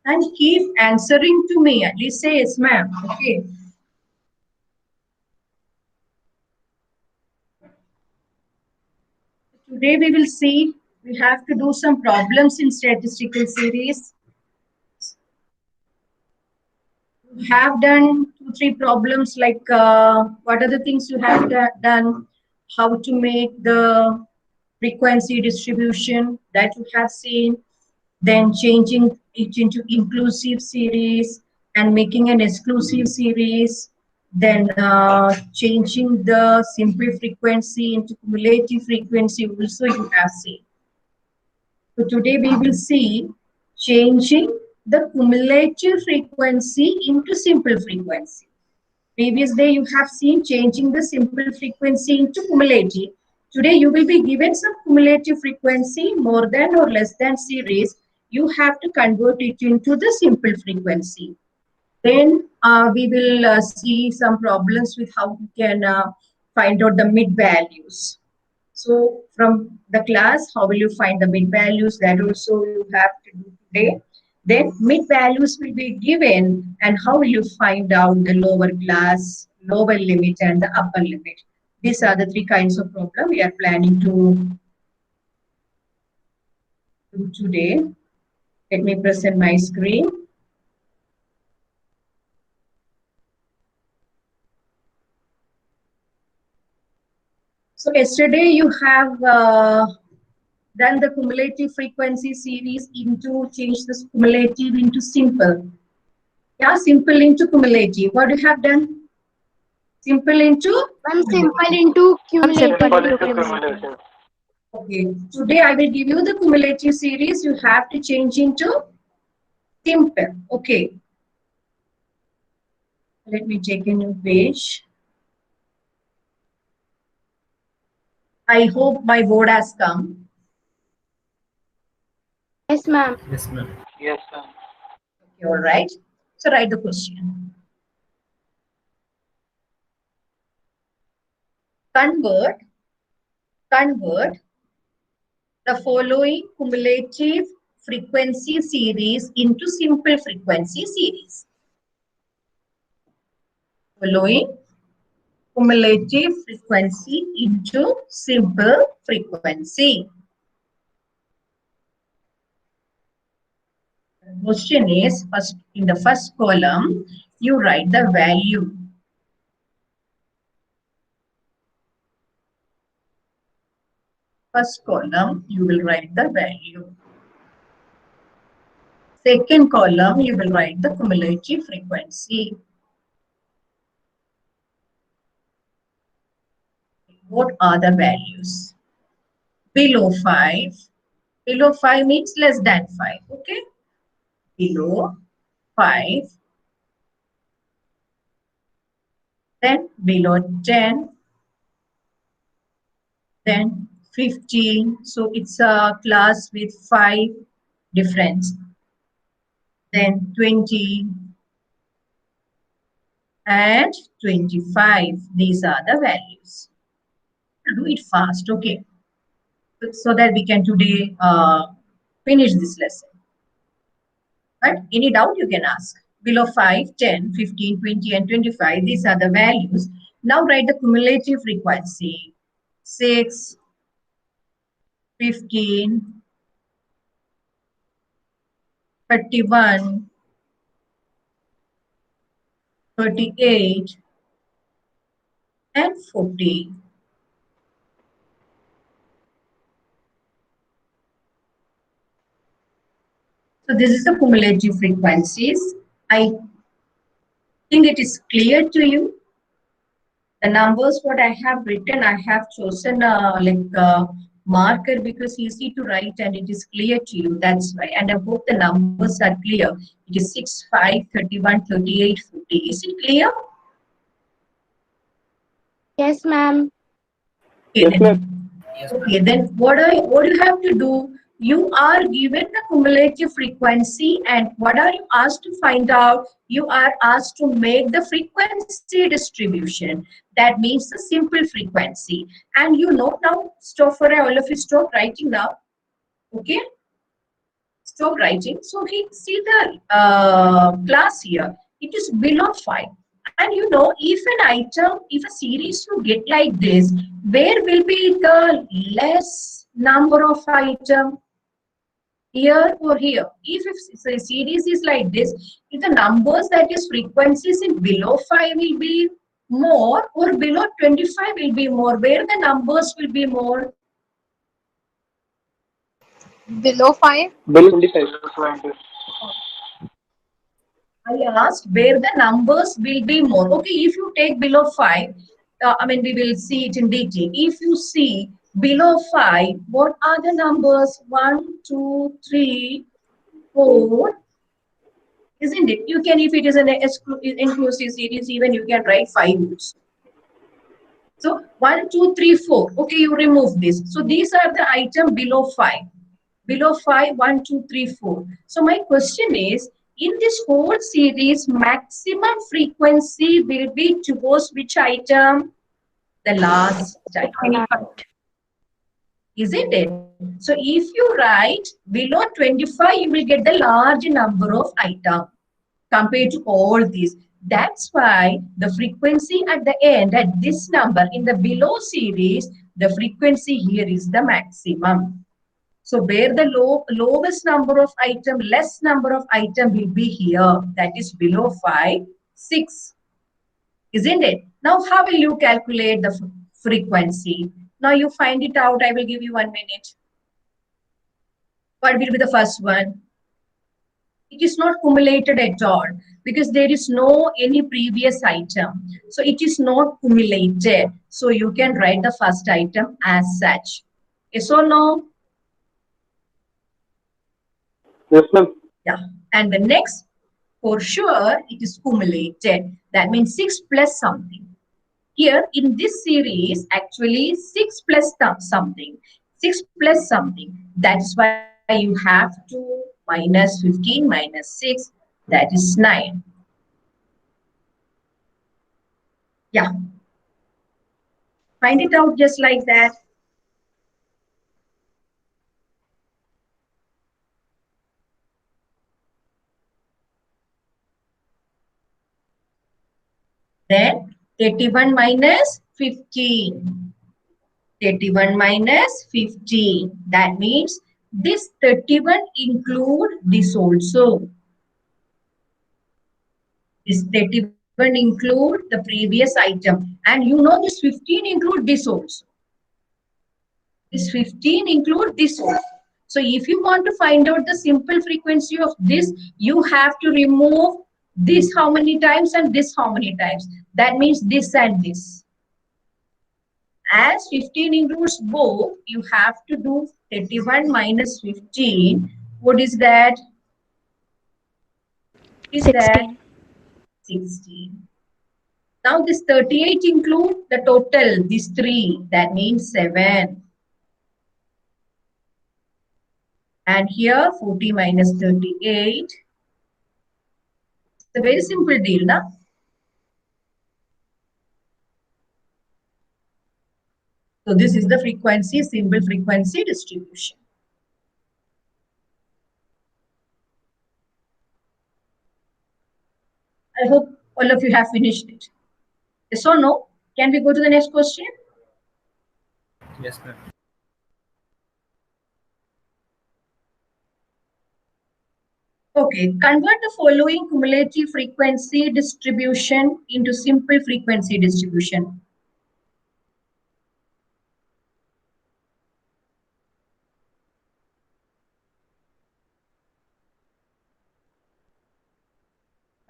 and keep answering to me. At least say yes, ma'am. Okay. Today we will see we have to do some problems in statistical series. You have done 2-3 problems like what are the things you have done, how to make the frequency distribution that you have seen, then changing it into inclusive series and making an exclusive series, then changing the simple frequency into cumulative frequency also you have seen. So today we will see changing the cumulative frequency into simple frequency. Previous day you have seen changing the simple frequency into cumulative. Today you will be given some cumulative frequency more than or less than series. You have to convert it into the simple frequency. Then we will see some problems with how we can find out the mid values. So from the class, how will you find the mid values? That also you have to do today. Then mid values will be given and how will you find out the lower class, lower limit and the upper limit. These are the 3 kinds of problem we are planning to do today. Let me present my screen. So yesterday you have done the cumulative frequency series into change this cumulative into simple. Yeah, simple into cumulative. What you have done? Simple into One simple into I'm simple cumulative. into cumulative. okay. Today I will give you the cumulative series. You have to change into simple. Okay. Let me take a new page. I hope my board has come. Yes, ma'am. Yes, ma'am. Yes, sir. Okay, all right. So write the question. Convert the following cumulative frequency series into simple frequency series. Following cumulative frequency into simple frequency. The question is, first in the first column, you write the value. First column, you will write the value. Second column, you will write the cumulative frequency. What are the values? Below 5. Below 5 means less than 5. Okay? Below 5. Then below 10. Then 15. So it's a class with 5 difference. Then 20 and 25. These are the values. Do it fast, okay? So that we can today finish this lesson. But any doubt you can ask. Below 5, 10, 15, 20 and 25. These are the values. Now write the cumulative frequency. 6, 15, 31, 38 and 40. So this is the cumulative frequencies. I think it is clear to you. The numbers what I have written, I have chosen like marker because easy to write and it is clear to you. That's why. And I hope the numbers are clear. It is 6, 5, 31, 38, 50. Is it clear? Yes, ma'am. Okay, Yes, ma'am. okay, then what you have to do? You are given the cumulative frequency, and what are you asked to find out? You are asked to make the frequency distribution. That means the simple frequency. And you know now, stop for all of you stop writing now. Okay? job writing. So he see the class here. It is below 5. And you know, if an item, if a series you get like this, where will be the less number of item? Here or here? If a series is like this, if the numbers, that is frequencies in below 5 will be more, or below 25 will be more, where the numbers will be more? Below 5? Below 25. I asked where the numbers will be more. Okay, if you take below 5, I mean, we will see it in detail. If you see below 5, what are the numbers? 1, 2, 3, 4, isn't it? You can, if it is an inclusive series, even you can write 5 also. So 1, 2, 3, 4. Okay, you remove this. So these are the item below 5. Below 5, 1, 2, 3, 4. So my question is, in this whole series, maximum frequency will be towards which item? The last item. Isn't it? So if you write below 25, you will get the large number of items compared to all these. That's why the frequency at the end, at this number in the below series, the frequency here is the maximum. So where the lowest number of item, less number of item will be here, that is below 5, 6, isn't it? Now how will you calculate the frequency? Now you find it out. I will give you 1 minute. What will be the first one? It is not cumulated at all because there is no any previous item. So it is not cumulated. So you can write the first item as such. Yes or no? Yes, ma'am. Yeah. And the next, for sure, it is cumulated. That means 6 plus something. Here in this series, actually 6 plus something. 6 plus something. That's why you have to minus 15 minus 6. That is 9. Yeah. Find it out just like that. Then 31 minus 15. 31 minus 15. That means this 31 include this also. This 31 include the previous item. And you know this 15 include this also. This 15 include this also. So if you want to find out the simple frequency of this, you have to remove this how many times and this how many times. That means this and this. As 15 includes both, you have to do 31 minus 15. What is that? Is 16. that 16? Now this 38 include the total, these 3. That means 7. And here 40 minus 38. It's a very simple deal, na? So this is the frequency, simple frequency distribution. I hope all of you have finished it. Yes or no? Can we go to the next question? Yes, ma'am. Okay, convert the following cumulative frequency distribution into simple frequency distribution.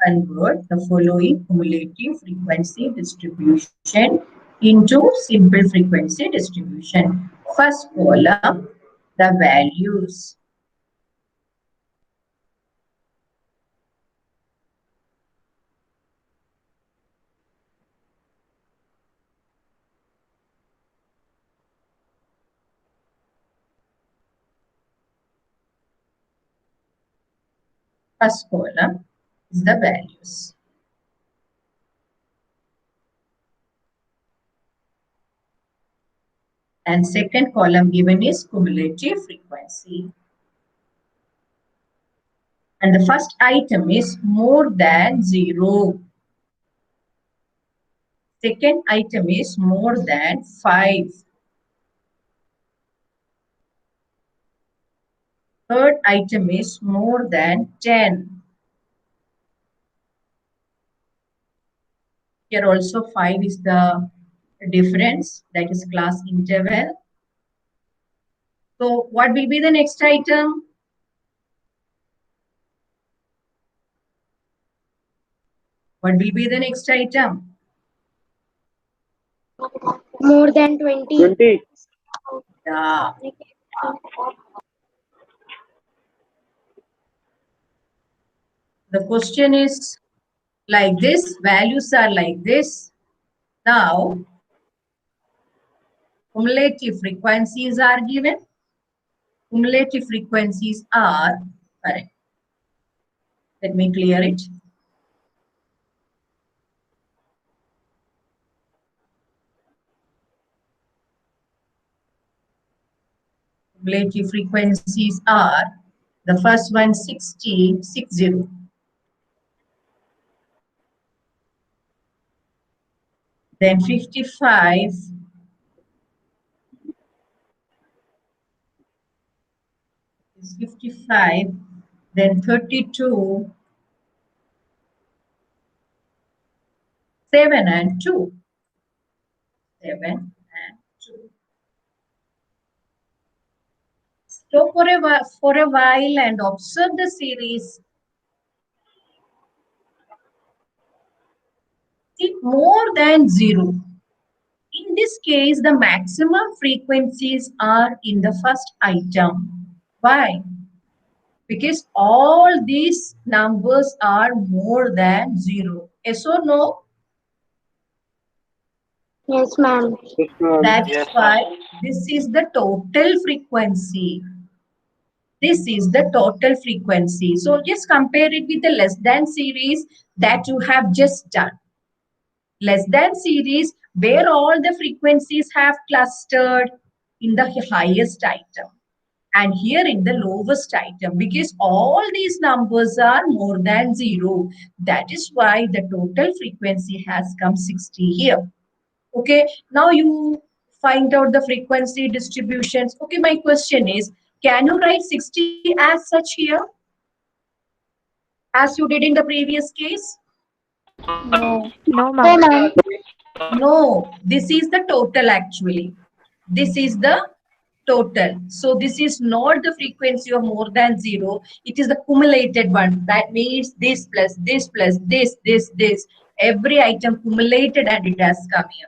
Convert the following cumulative frequency distribution into simple frequency distribution. First column, the values. First column is the values. And second column given is cumulative frequency. And the first item is more than 0. Second item is more than 5. Third item is more than 10. Here also 5 is the difference, that is class interval. So what will be the next item? What will be the next item? More than 20. 20. Yeah. The question is like this, values are like this. Now, cumulative frequencies are given. Cumulative frequencies are correct. Let me clear it. Cumulative frequencies are the first one 60, 60. Then 55. Is 55. Then 32. 7 and 2. 7 and 2. Stop for a while and observe the series. See, more than 0. In this case, the maximum frequencies are in the first item. Why? Because all these numbers are more than 0. Yes or no? Yes, ma'am. Yes, ma'am. That is why this is the total frequency. This is the total frequency. So just compare it with the less than series that you have just done. Less than series where all the frequencies have clustered in the highest item and here in the lowest item, because all these numbers are more than 0. That is why the total frequency has come 60 here. Okay, now you find out the frequency distributions. Okay, my question is, can you write 60 as such here as you did in the previous case? No. No, No, ma'am. ma'am. No, this is the total actually. This is the total. So this is not the frequency of more than 0. It is the cumulated one. That means this plus this plus this. Every item cumulated and it has come here.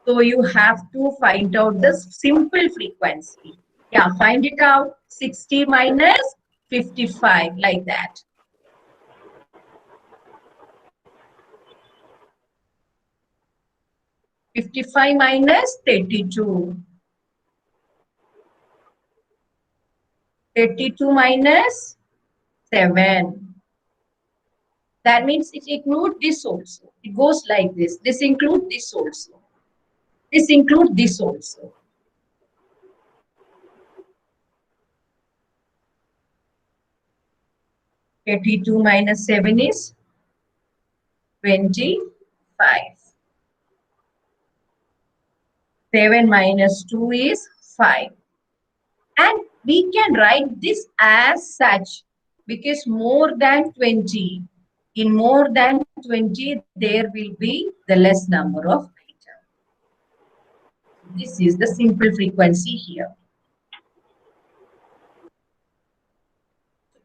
So you have to find out the simple frequency. Yeah, find it out. 60 minus 55, like that. 55 minus 32. 32 minus 7. That means it includes this also. It goes like this. This includes this also. This includes this also. Thirty-two minus 7 is 25. 7 minus 2 is 5. And we can write this as such because more than 20. In more than 20, there will be the less number of items. This is the simple frequency here.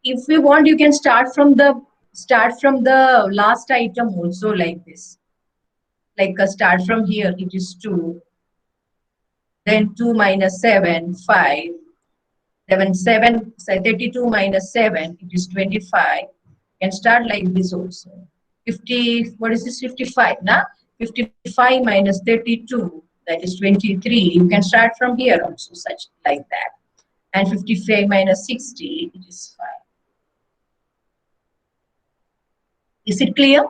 If you want, you can start from the last item also like this. Like start from here, it is 2. Then 2 minus 7, 5. 32 minus 7, it is 25. Can start like this also. 50, what is this 55? Now 55 minus 32, that is 23. You can start from here also, such like that. And 55 minus 60, it is 5. Is it clear?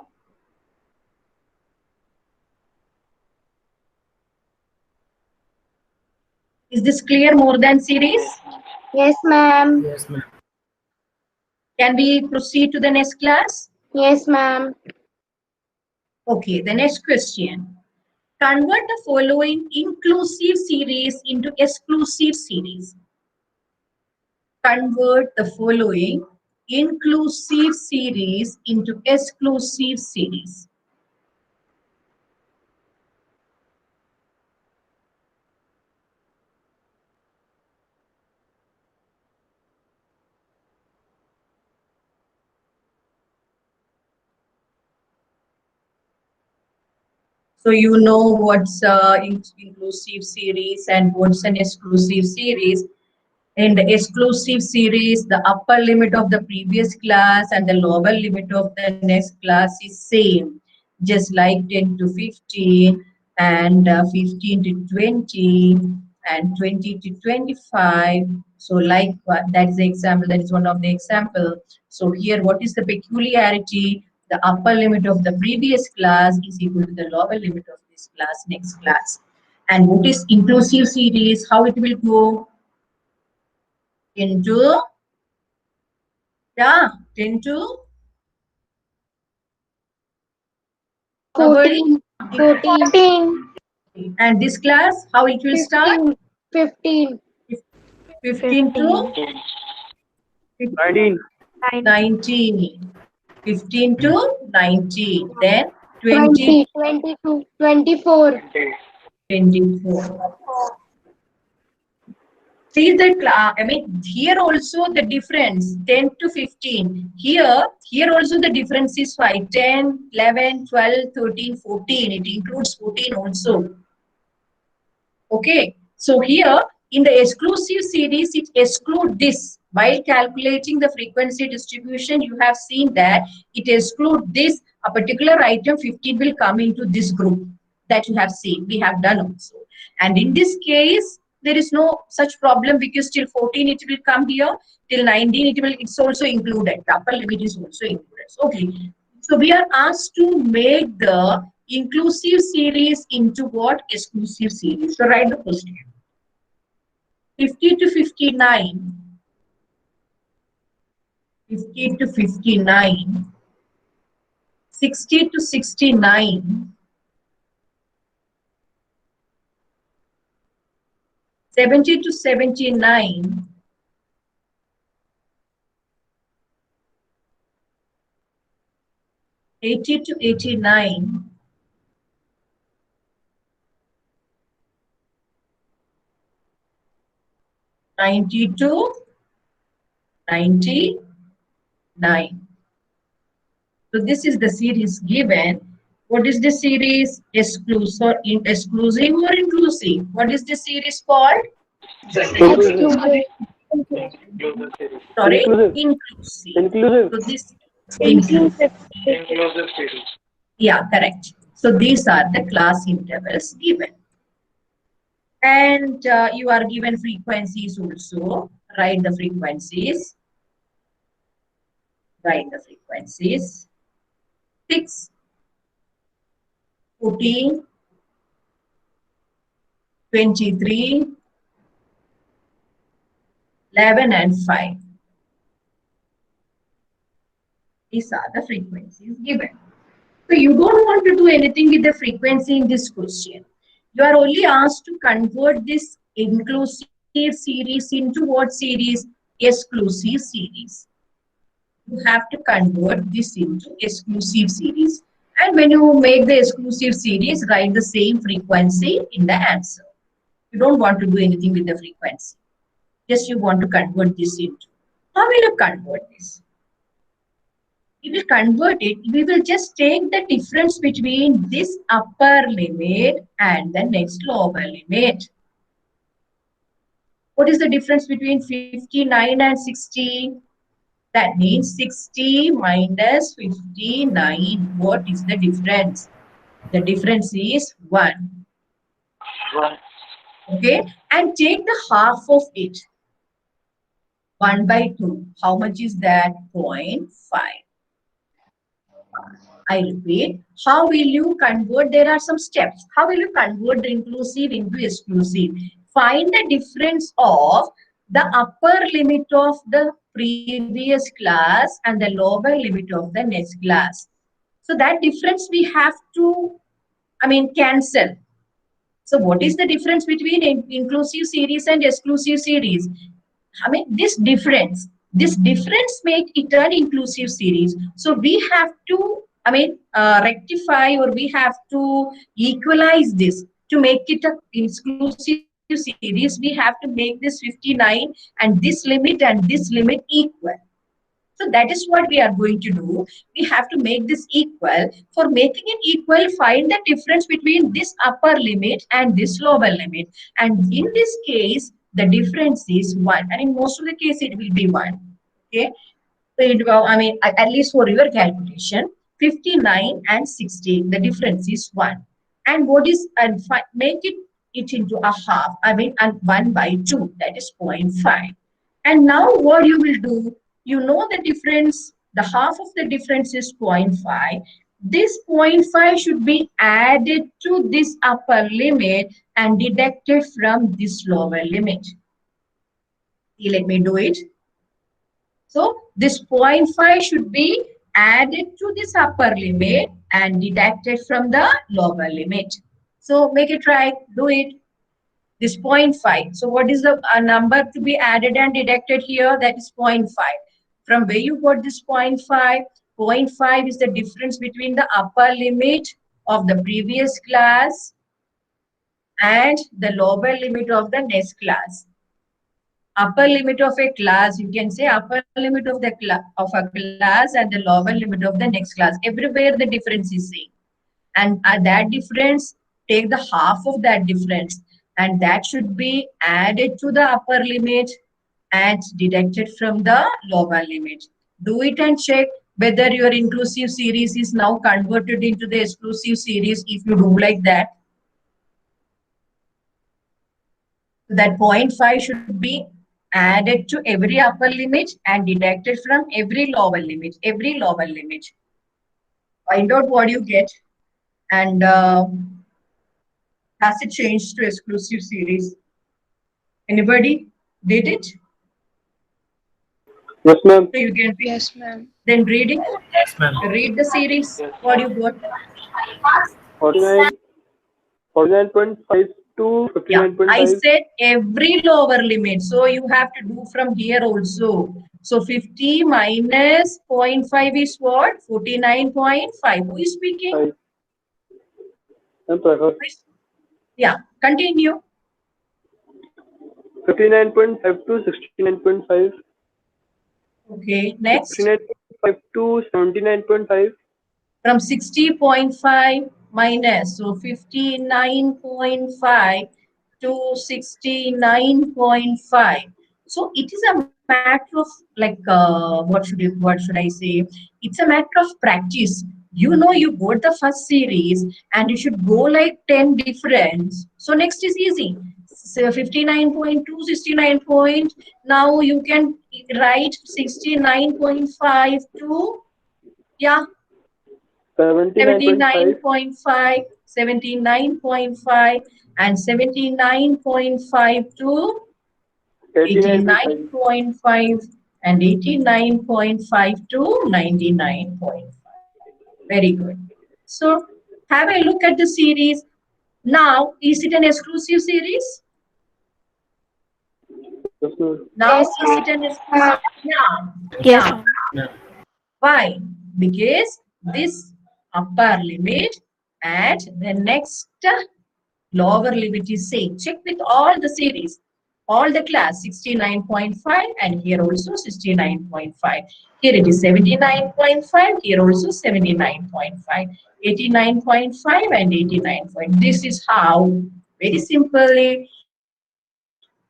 Is this clear more than series? Yes, ma'am. Yes, ma'am. Can we proceed to the next class? Yes, ma'am. Okay, the next question. Convert the following inclusive series into exclusive series. Convert the following inclusive series into exclusive series. So you know what's inclusive series and what's an exclusive series. In the exclusive series, the upper limit of the previous class and the lower limit of the next class is same, just like 10 to 15 and 15 to 20 and 20 to 25. So like that is the example, that is one of the example. So here, what is the peculiarity? The upper limit of the previous class is equal to the lower limit of this class, next class. And what is inclusive series? How it will go? Into, yeah, into 14. 14. and this class, how it will start? 15. 15 to 19. 19. 15 to 19. Then 20 20. 22. 24. 24. See that, I mean, here also the difference 10 to 15. Here also the difference is 5, 10, 11, 12, 13, 14. It includes 14 also. Okay. So here in the exclusive series, it excludes this. While calculating the frequency distribution, you have seen that it excludes this. A particular item 15 will come into this group that you have seen. We have done also. And in this case, there is no such problem because till 14 it will come here, till 19 it's also included. The upper limit is also included. Okay. So we are asked to make the inclusive series into what? Exclusive series. So write the question. 50 to 59. 50 to 59. 60 to 69. 70 to 79, 80 to 89, 90 to 99. So this is the series given. What is the series? Exclusive or inclusive? What is the series called? Exclusive. Sorry, Inclusive. inclusive. Inclusive. So this inclusive. Inclusive series. Yeah, correct. So these are the class intervals given. And you are given frequencies also. Write the frequencies. Write the frequencies. 6, 14, 23, 11 and 5. These are the frequencies given. So you don't want to do anything with the frequency in this question. You are only asked to convert this inclusive series into what series? Exclusive series. You have to convert this into exclusive series. And when you make the exclusive series, write the same frequency in the answer. You don't want to do anything with the frequency. Just you want to convert this into. How will you convert this? We will convert it. We will just take the difference between this upper limit and the next lower limit. What is the difference between 59 and 60? That means 60 minus 59. What is the difference? The difference is 1. 1. Okay. And take the half of it. 1 by 2. How much is that? 0.5. I repeat, how will you convert? There are some steps. How will you convert the inclusive into exclusive? Find the difference of the upper limit of the previous class and the lower limit of the next class. So that difference we have to, cancel. So what is the difference between inclusive series and exclusive series? This difference make it an inclusive series. So we have to, rectify, or we have to equalize this to make it an exclusive series. We have to make this 59 and this limit equal. So that is what we are going to do. We have to make this equal. For making it equal, find the difference between this upper limit and this lower limit. And in this case, the difference is 1. And in most of the case, it will be 1. Okay. So at least for your calculation, 59 and 60, the difference is 1. And what is, and make it into a half, and 1 by 2, that is 0.5. And now what you will do, you know the difference, the half of the difference is 0.5. This 0.5 should be added to this upper limit and deducted from this lower limit. Let me do it. So this 0.5 should be added to this upper limit and deducted from the lower limit. So make it right, do it. This 0.5. So what is the number to be added and deducted here? That is 0.5. From where you got this 0.5? 0.5 is the difference between the upper limit of the previous class and the lower limit of the next class. Upper limit of a class, you can say upper limit of the class and the lower limit of the next class. Everywhere the difference is same. And that difference, take the half of that difference, and that should be added to the upper limit and deducted from the lower limit. Do it and check whether your inclusive series is now converted into the exclusive series if you do like that. That 0.5 should be added to every upper limit and deducted from every lower limit. Find out what you get, and has it changed to exclusive series? Anybody did it? Yes, ma'am. So you can Yes, ma'am. then read it. Yes, ma'am. Read the series. What you got? 49.5 to Yeah, I 59.5. said every lower limit. So you have to do from here also. So 50 minus 0.5 is what? 49.5. Who is speaking? And Prakash. Yeah, continue. 59.5 to 69.5. Okay, next. 59.5 to 79.5. From 60.5 minus, so 59.5 to 69.5. So it is a matter of like what should I say? It's a matter of practice. You know, you got the first series and you should go like 10 difference. So next is easy. So 59.2, 69 point. Now you can write 69.5 to, yeah, 79.5. 79.5, and 79.5 to 89.5. 89.5, and 89.5 to 99.5. Very good. So have a look at the series. Now, is it an exclusive series? Yes, ma'am. Now, is it an exclusive? Yeah. Yes. Yeah. Why? Because this upper limit and the next lower limit is same. Check with all the series, all the class 69.5, and here also 69.5. Here it is 79.5, here also 79.5, 89.5 and 89. This is how, very simply,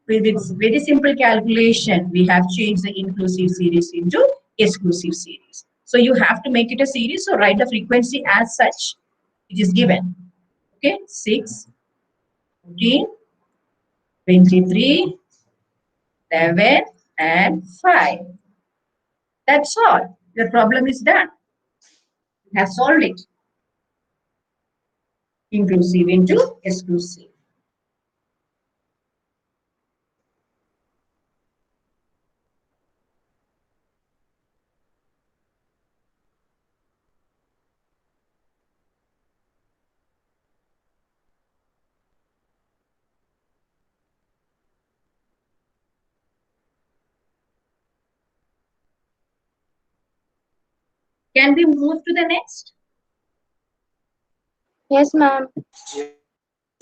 with its very simple calculation, we have changed the inclusive series into exclusive series. So you have to make it a series. So write the frequency as such. It is given. Okay, 6, 14, 23, 11, and 5. That's all. Your problem is done. You have solved it. Inclusive into exclusive. Can we move to the next? Yes, ma'am.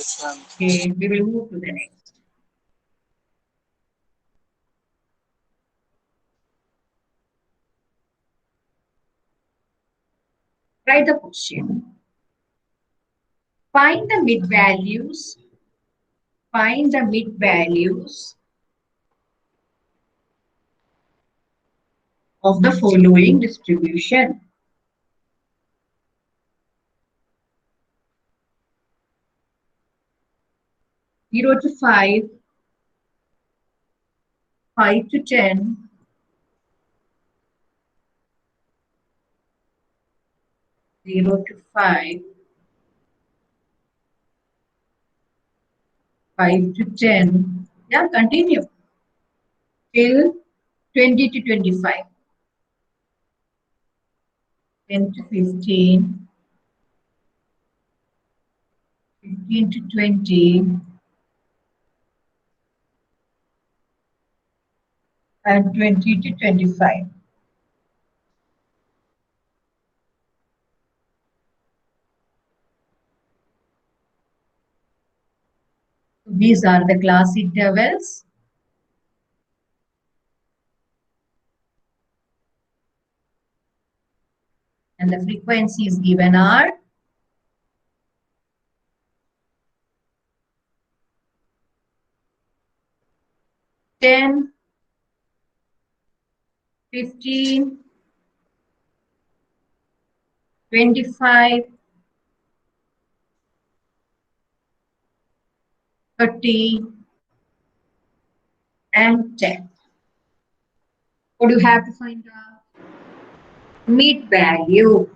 Okay, we will move to the next. Write the question. Find the mid values. Find the mid values of the following distribution. 0 to 5, 5 to 10, 0 to 5, 5 to 10. Yeah, continue. Till 20 to 25. 10 to 15, 15 to 20, and 20 to 25. These are the class intervals. And the frequencies given are 10, 15, 25, 30, and 10. What do you have to find out? Mid value.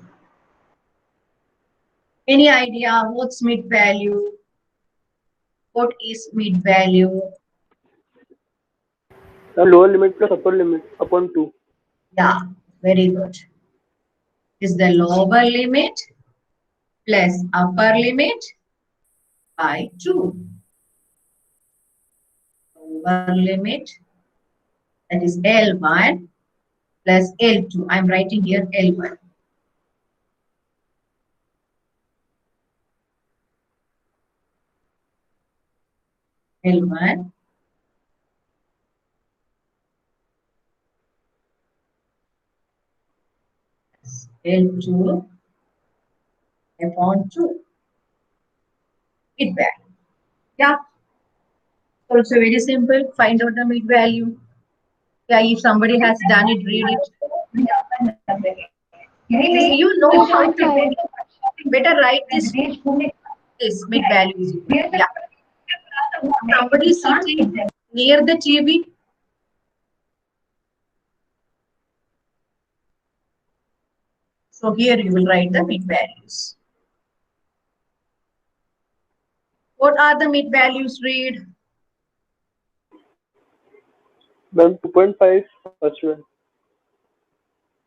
Any idea what's mid value? What is mid value? The lower limit plus upper limit upon 2. Yeah, very good. Is the lower limit plus upper limit by 2. Lower limit, that is L1 plus L2. I'm writing here L1. L1 L2 upon 2. Mid value. Yeah. Also very simple. Find out the mid value. Yeah, if somebody has done it, read it. You know how to do it. Better write this mid value is equal. Yeah. Somebody sitting near the TV. So here you will write the mid values. What are the mid values? Read. Then 2.5 first one.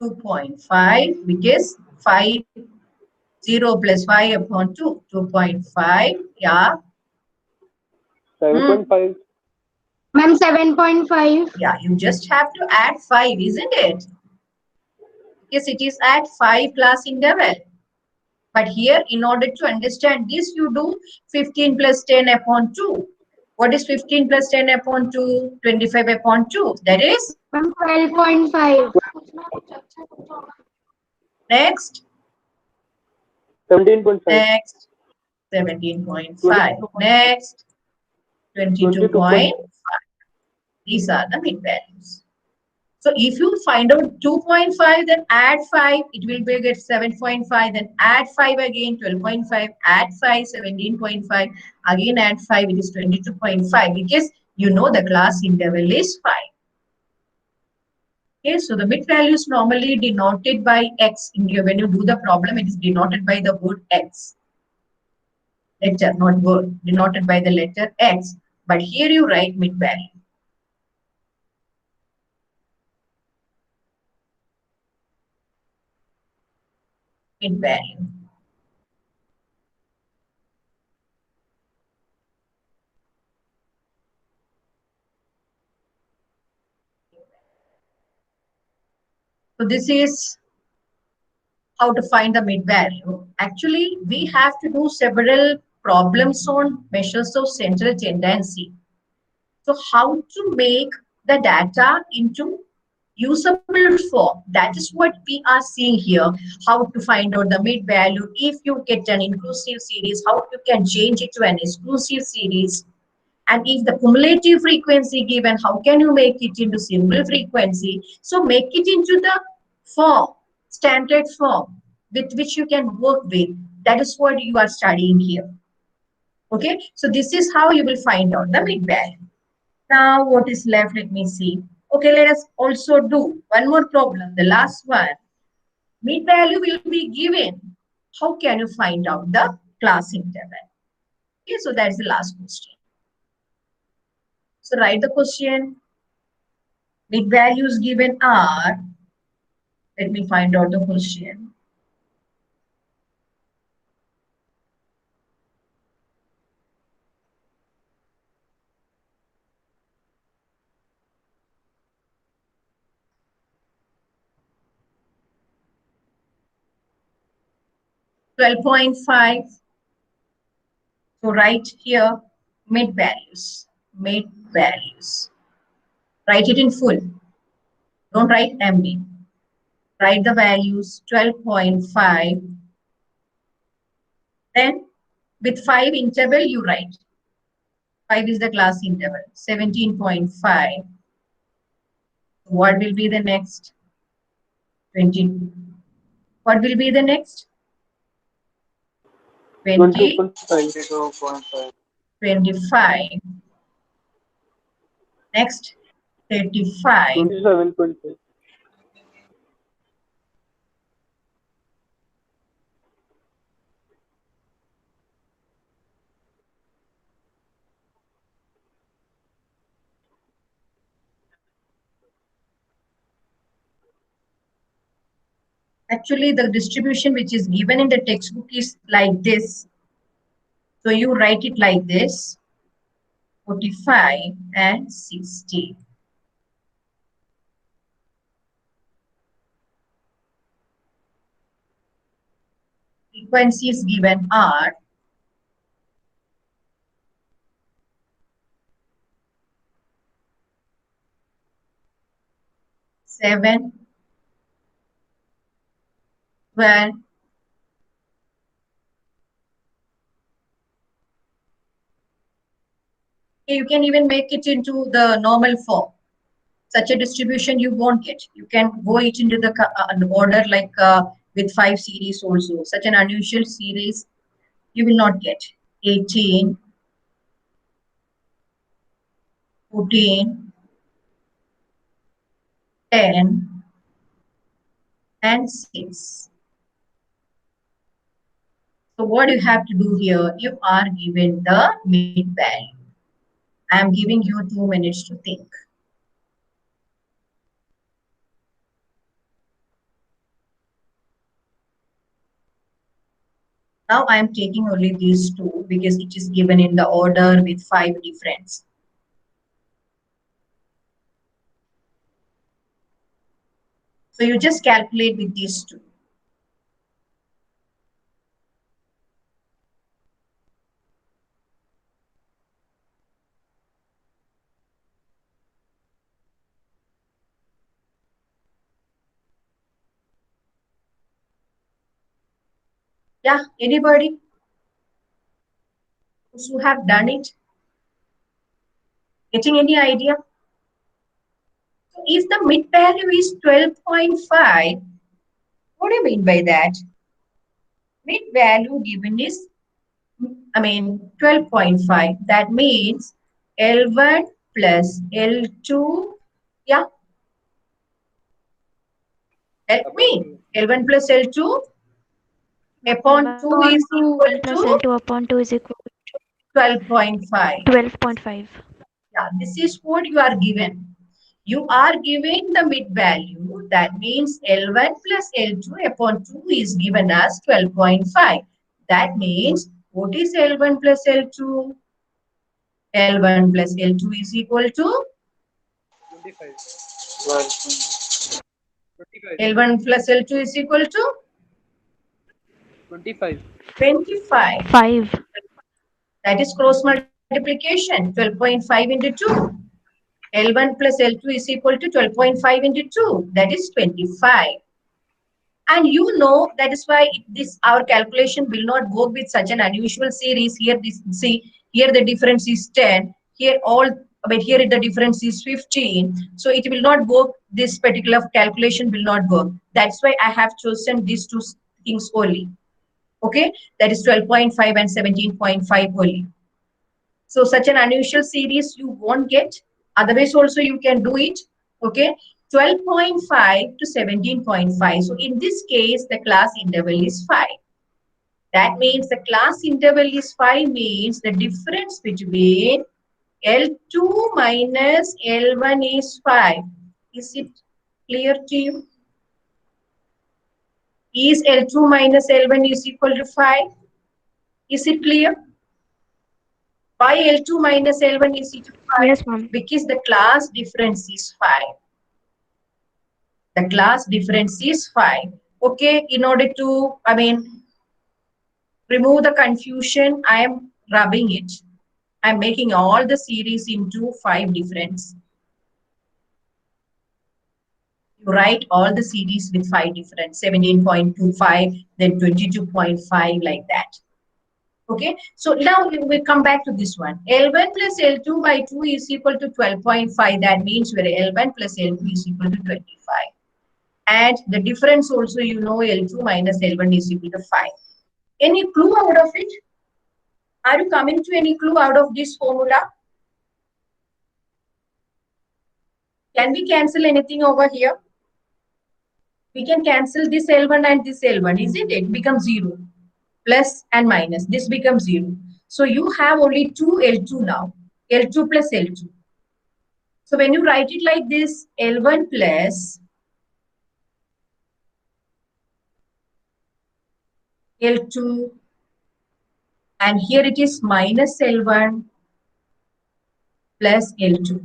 2.5 because 5, 0 plus 5 upon 2. 2.5. Yeah. 7.5. Ma'am, 7.5. Yeah, you just have to add 5, isn't it? Because it is at 5 class interval. But here, in order to understand this, you do 15 plus 10 upon 2. What is 15 plus 10 upon 2? 25 upon 2. That is? Ma'am, 12.5. Next. 17.5. Next. 17.5. Next. 22.5. These are the mid values. So if you find out 2.5, then add 5, it will be get 7.5, then add 5 again, 12.5, add 5, 17.5, again add 5, it is 22.5, because you know the class interval is 5. Okay, so the mid value is normally denoted by X. When you do the problem, it is denoted by the word X. Letter, not word, denoted by the letter X. But here you write mid value. Mid value. So this is how to find the mid value. Actually, we have to do several problems on measures of central tendency. So how to make the data into usable form. That is what we are seeing here. How to find out the mid value. If you get an inclusive series, how you can change it to an exclusive series. And if the cumulative frequency given, how can you make it into simple frequency? So make it into the form, standard form with which you can work with. That is what you are studying here. Okay, so this is how you will find out the mid value. Now what is left? Let me see. Okay, let us also do one more problem. The last one. Mid value will be given. How can you find out the class interval? Okay, so that's the last question. So write the question. Mid values given are, let me find out the question. .5. So write here mid values. Mid values. Write it in full. Don't write MD. Write the values 12.5. Then with 5 interval you write. 5 is the class interval. 17.5. What will be the next? 20. What will be the next? 20. 22.5. 25. Next, 35. 27.5. Actually, the distribution which is given in the textbook is like this. So you write it like this, 45 and 60. Frequencies given are 7, 12, you can even make it into the normal form. Such a distribution you won't get. You can go it into the order like with 5 series also. Such an unusual series you will not get. 18, 14, 10, and 6. So what you have to do here, you are given the mid value. I am giving you 2 minutes to think. Now I am taking only these 2 because it is given in the order with 5 difference. So you just calculate with these 2. Yeah, anybody who have done it? Getting any idea? So if the mid value is 12.5, what do you mean by that? Mid value given is, 12.5. That means L1 plus L2, yeah. Help me. L1 plus L2 upon 2 is equal plus to L2 upon 2 is equal 12.5. 12.5. Yeah, this is what you are given. You are given the mid value. That means L1 plus L2 upon 2 is given as 12.5. That means what is L1 plus L2? L1 plus L2 is equal to 25. L1 plus L2 is equal to 25. 25. 5. That is cross multiplication. 12.5 into 2. L1 plus L2 is equal to 12.5 into 2. That is 25. And you know that is why this our calculation will not work with such an unusual series. Here this see here the difference is 10. Here all but here the difference is 15. So it will not work. This particular calculation will not work. That's why I have chosen these two things only. Okay, that is 12.5 and 17.5 only. So such an unusual series you won't get. Otherwise also you can do it. Okay. 12.5 to 17.5. So in this case, the class interval is 5. That means the class interval is 5 means the difference between L2 minus L1 is 5. Is it clear to you? Is L2 minus L1 is equal to 5? Is it clear? Why L2 minus L1 is equal to 5? Yes, ma'am. Because the class difference is 5. The class difference is 5. Okay, in order to, remove the confusion, I am rubbing it. I am making all the series into 5 difference. You write all the series with 5 difference, 17.25, then 22.5, like that. Okay, so now we will come back to this one. L1 plus L2 by 2 is equal to 12.5. That means where L1 plus L2 is equal to 25. And the difference also, you know, L2 minus L1 is equal to 5. Any clue out of it? Are you coming to any clue out of this formula? Can we cancel anything over here? We can cancel this L1 and this L1, isn't it? It becomes 0. Plus and minus. This becomes 0. So you have only 2 L2 now. L2 plus L2. So when you write it like this, L1 plus L2, and here it is minus L1 plus L2.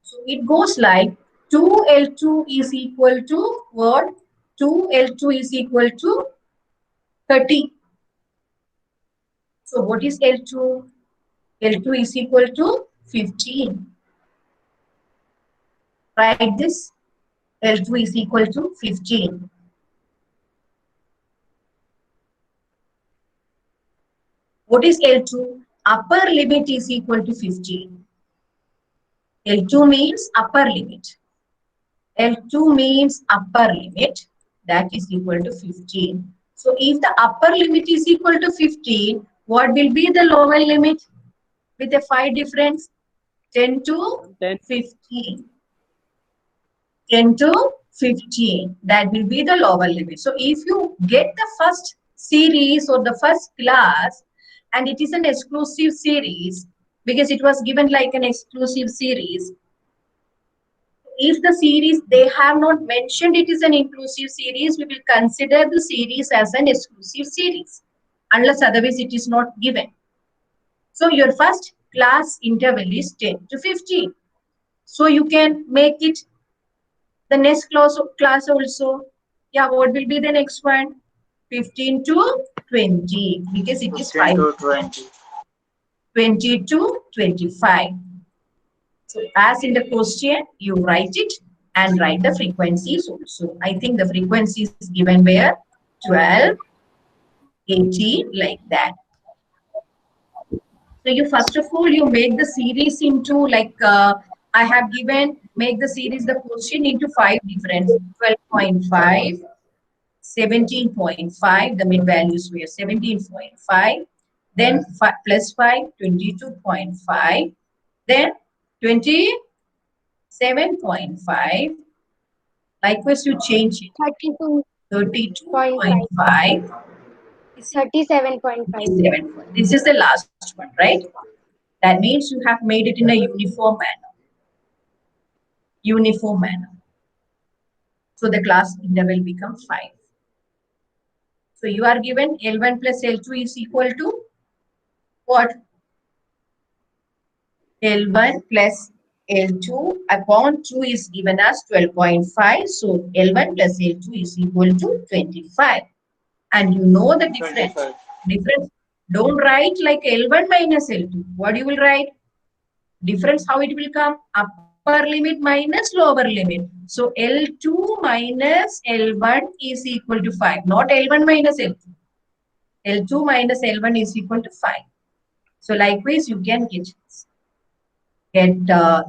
So it goes like 2L2 is equal to what? 2L2 is equal to 30. So what is L2? L2 is equal to 15. Write this. L2 is equal to 15. What is L2? Upper limit is equal to 15. L2 means upper limit. L2 means upper limit. That is equal to 15. So if the upper limit is equal to 15, what will be the lower limit with a 5 difference? 10 to 15. 10 to 15. That will be the lower limit. So if you get the first series or the first class and it is an exclusive series, because it was given like an exclusive series, if the series they have not mentioned it is an inclusive series, we will consider the series as an exclusive series, unless otherwise it is not given. So your first class interval is 10 to 15. So you can make it the next class also. Yeah, what will be the next one? 15 to 20, because it is 5. 15 to 20. 20 to 25. So as in the question, you write it and write the frequencies also. I think the frequency is given where 12, 18, like that. So you first of all, you make the series into like, I have given, make the series, the question into 5 different, 12.5, 17.5, the mid values were 17.5, then plus 5, 22.5, then 27.5. Likewise, you change it. 32.5. 37.5. This is the last one, right? That means you have made it in a uniform manner. Uniform manner. So the class interval becomes 5. So you are given L1 plus L2 is equal to what? L1 plus L2 upon 2 is given as 12.5. So L1 plus L2 is equal to 25. And you know the difference. 25. Difference. Don't write like L1 minus L2. What you will write? Difference, how it will come? Upper limit minus lower limit. So L2 minus L1 is equal to 5. Not L1 minus L2. L2 minus L1 is equal to 5. So likewise, you can get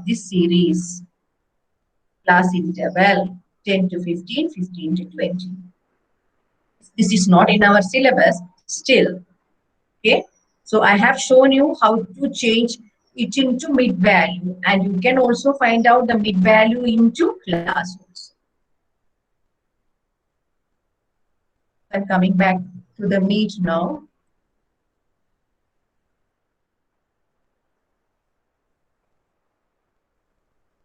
this series class interval 10 to 15, 15 to 20. This is not in our syllabus still. Okay. So I have shown you how to change it into mid value, and you can also find out the mid value into class also. I'm coming back to the meet now.